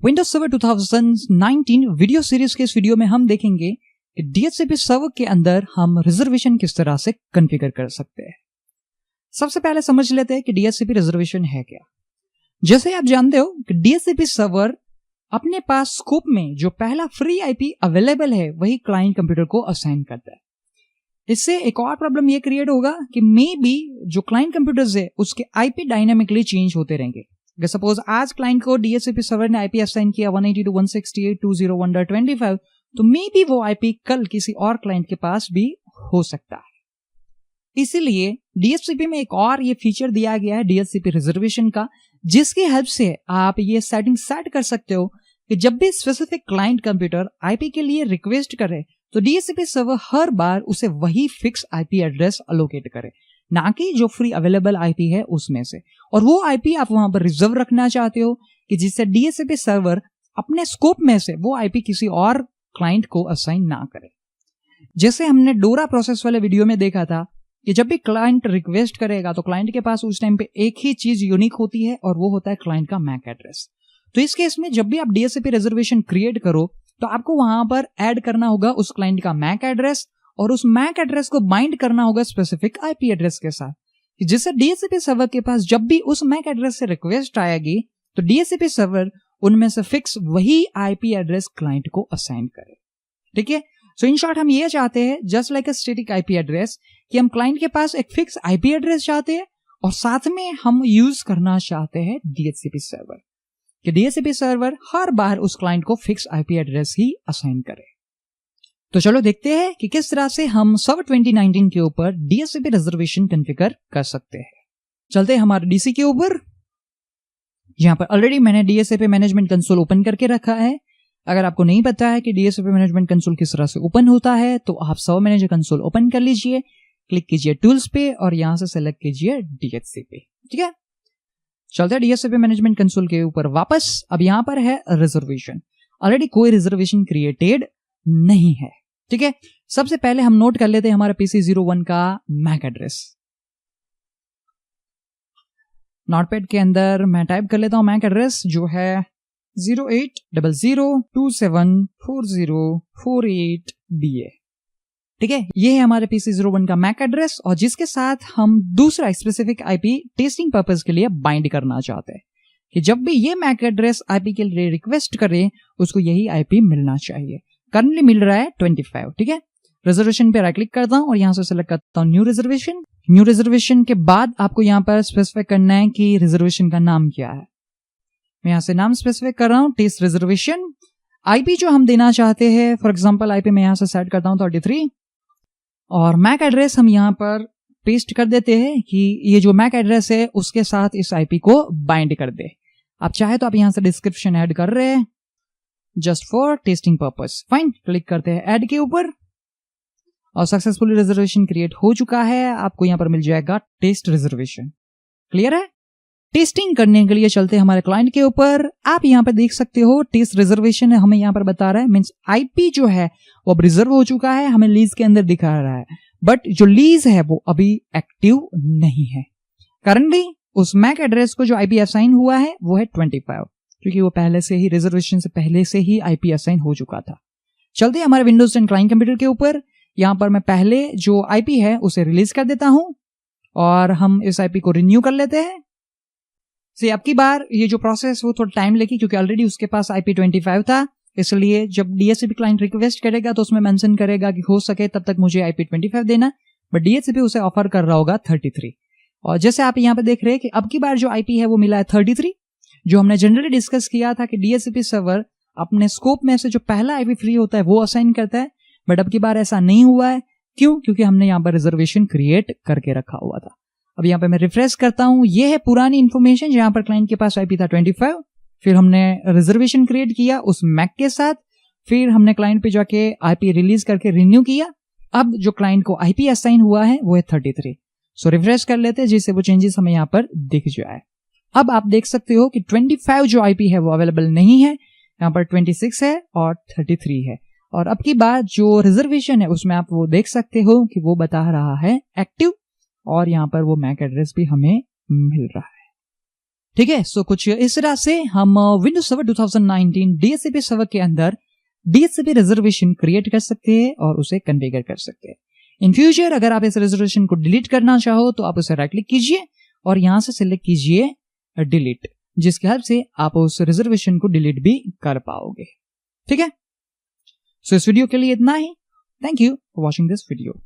Windows server 2019 video series के इस video में हम देखेंगे कि DHCP सर्वर के अंदर हम रिजर्वेशन किस तरह से कॉन्फ़िगर कर सकते हैं। सबसे पहले समझ लेते हैं कि DHCP रिजर्वेशन है क्या। जैसे आप जानते हो कि DHCP सर्वर अपने पास स्कोप में जो पहला फ्री आईपी अवेलेबल है वही क्लाइंट कंप्यूटर को असाइन करता है। इससे एक और प्रॉब्लम ये क्रिएट होगा कि मे बी जो क्लाइंट कंप्यूटर्स है उसके आईपी डायनामिकली चेंज होते रहेंगे। अगर सपोज आज क्लाइंट को DHCP सर्वर ने आईपी असाइन किया 192.168.201.25, तो मे बी वो आईपी कल किसी और क्लाइंट के पास भी हो सकता है। इसीलिए DHCP में एक और ये फीचर दिया गया है DHCP रिजर्वेशन का, जिसकी हेल्प से आप ये सेटिंग सेट कर सकते हो कि जब भी स्पेसिफिक क्लाइंट कंप्यूटर आईपी के लिए रिक्वेस्ट करे तो DHCP सर्वर हर बार उसे वही फिक्स आईपी एड्रेस अलोकेट करे, ना कि जो फ्री अवेलेबल आईपी है उसमें से। और वो आईपी आप वहां पर रिजर्व रखना चाहते हो कि जिससे DHCP सर्वर अपने स्कोप में से वो आईपी किसी और क्लाइंट को असाइन ना करे। जैसे हमने डोरा प्रोसेस वाले वीडियो में देखा था कि जब भी क्लाइंट रिक्वेस्ट करेगा तो क्लाइंट के पास उस टाइम पे एक ही चीज यूनिक होती है और वो होता है क्लाइंट का मैक एड्रेस। तो इस केस में जब भी आप DHCP रिजर्वेशन क्रिएट करो तो आपको वहां पर ऐड करना होगा उस क्लाइंट का मैक एड्रेस और उस मैक एड्रेस को बाइंड करना होगा स्पेसिफिक आईपी एड्रेस के साथ, जिससे DHCP सर्वर के पास जब भी उस मैक एड्रेस से रिक्वेस्ट आएगी तो DHCP सर्वर उनमें से फिक्स वही आईपी एड्रेस क्लाइंट को असाइन करे। ठीक है, सो इन शॉर्ट हम ये चाहते हैं just like a static IP address कि हम क्लाइंट के पास एक फिक्स आईपी एड्रेस चाहते हैं और साथ में हम यूज करना चाहते हैं DHCP सर्वर कि DHCP सर्वर हर बार उस क्लाइंट को फिक्स आईपी एड्रेस ही असाइन करे। तो चलो देखते हैं कि किस तरह से हम सर्वर 2019 के ऊपर DHCP रिजर्वेशन कॉन्फ़िगर कर सकते हैं। चलते हैं हमारे डीसी के ऊपर। यहां पर ऑलरेडी मैंने DHCP मैनेजमेंट कंसोल ओपन करके रखा है। अगर आपको नहीं पता है कि DHCP मैनेजमेंट कंसोल किस तरह से ओपन होता है तो आप सर्वर मैनेजर कंसोल ओपन कर लीजिए, क्लिक कीजिए टूल्स पे और यहां से सेलेक्ट कीजिए DHCP। ठीक है, चलते हैं DHCP मैनेजमेंट कंसोल के ऊपर वापस। अब यहां पर है रिजर्वेशन। ऑलरेडी कोई रिजर्वेशन क्रिएटेड नहीं है। ठीक है, सबसे पहले हम नोट कर लेते हैं हमारे PC01 का मैक एड्रेस। नोटपैड के अंदर मैं टाइप कर लेता हूं मैक एड्रेस जो है 0800274048BA। ठीक है, ये है हमारे PC01 का मैक एड्रेस और जिसके साथ हम दूसरा स्पेसिफिक आईपी टेस्टिंग पर्पस के लिए बाइंड करना चाहते हैं कि जब भी ये मैक एड्रेस आईपी के लिए रिक्वेस्ट करे उसको यही आईपी मिलना चाहिए। करंटली मिल रहा है 25। ठीक है, रिजर्वेशन पे राइट क्लिक करता हूं और यहां से सेलेक्ट करता हूं न्यू रिजर्वेशन। न्यू रिजर्वेशन के बाद आपको यहां पर स्पेसिफाई करना है कि रिजर्वेशन का नाम क्या है। मैं यहां से नाम स्पेसिफाई कर रहा हूं टेस्ट रिजर्वेशन। आईपी जो हम देना चाहते हैं फॉर एग्जांपल आईपी मैं यहां से सेट करता हूं 33 और मैक एड्रेस हम यहां पर पेस्ट कर देते हैं कि ये जो मैक एड्रेस है उसके साथ इस आईपी को बाइंड कर दे। आप चाहे तो आप यहां से डिस्क्रिप्शन ऐड कर रहे हैं just for testing purpose. Fine, click करते हैं ऐड के ऊपर और सक्सेसफुली रिजर्वेशन क्रिएट हो चुका है। आपको यहां पर मिल जाएगा टेस्ट रिजर्वेशन। क्लियर है। टेस्टिंग करने के लिए चलते हैं हमारे क्लाइंट के ऊपर। आप यहां पर देख सकते हो टेस्ट रिजर्वेशन है हमें यहां पर बता रहा है, मींस आईपी जो है वो अब रिजर्व हो चुका है, हमें लीज के अंदर दिखा रहा है, बट जो लीज है वो अभी एक्टिव नहीं है। करंटली उस मैक एड्रेस को जो आईपी असाइन हुआ है वो है 25, क्योंकि वो पहले से ही रिजर्वेशन से पहले से ही आईपी असाइन हो चुका था। चलते हैं हमारे विंडोज 10 क्लाइंट कंप्यूटर के ऊपर। यहां पर मैं पहले जो आईपी है उसे रिलीज कर देता हूं और हम इस आईपी को रिन्यू कर लेते हैं। अब की बार ये जो प्रोसेस वो थोड़ा टाइम लेगी क्योंकि ऑलरेडी उसके पास आईपी 25 था, इसलिए जब DHCP क्लाइंट रिक्वेस्ट करेगा तो उसमें मेंशन करेगा कि हो सके तब तक मुझे आईपी 25 देना, बट DHCP उसे ऑफर कर रहा होगा 33। और जैसे आप यहाँ पे देख रहे हैं कि अब की बार जो आईपी है वो मिला है 33, जो हमने जनरली डिस्कस किया था कि DHCP सर्वर अपने स्कोप में से जो पहला आईपी फ्री होता है वो असाइन करता है, बट अब की बार ऐसा नहीं हुआ है। क्यों? क्योंकि हमने यहाँ पर रिजर्वेशन क्रिएट करके रखा हुआ था। अब यहाँ पे मैं रिफ्रेश करता हूं, ये है पुरानी इन्फॉर्मेशन जहां पर क्लाइंट के पास आईपी था 25, फिर हमने रिजर्वेशन क्रिएट किया उस मैक के साथ, फिर हमने क्लाइंट पे जाके आईपी रिलीज करके रिन्यू किया। अब जो क्लाइंट को आईपी असाइन हुआ है वो है 33। सो रिफ्रेश कर लेते हैं जिससे वो चेंजेस हमें यहाँ पर दिख जाए। अब आप देख सकते हो कि 25 जो आईपी है वो अवेलेबल नहीं है, यहाँ पर 26 है और 33 है। और अब की बार जो रिजर्वेशन है उसमें आप वो देख सकते हो कि वो बता रहा है एक्टिव और यहाँ पर वो मैक एड्रेस भी हमें मिल रहा है। ठीक है, सो कुछ इस तरह से हम विंडोज सर्वर 2019 डीएचसीपी सर्वर के अंदर डीएचसीपी रिजर्वेशन क्रिएट कर सकते हैं और उसे कॉन्फ़िगर कर सकते हैं। इन फ्यूचर अगर आप इस रिजर्वेशन को डिलीट करना चाहो तो आप उसे राइट क्लिक कीजिए और यहां से सिलेक्ट कीजिए डिलीट, जिसके हेल्प से आप उस रिजर्वेशन को डिलीट भी कर पाओगे। ठीक है, सो इस वीडियो के लिए इतना ही। Thank you for watching this video.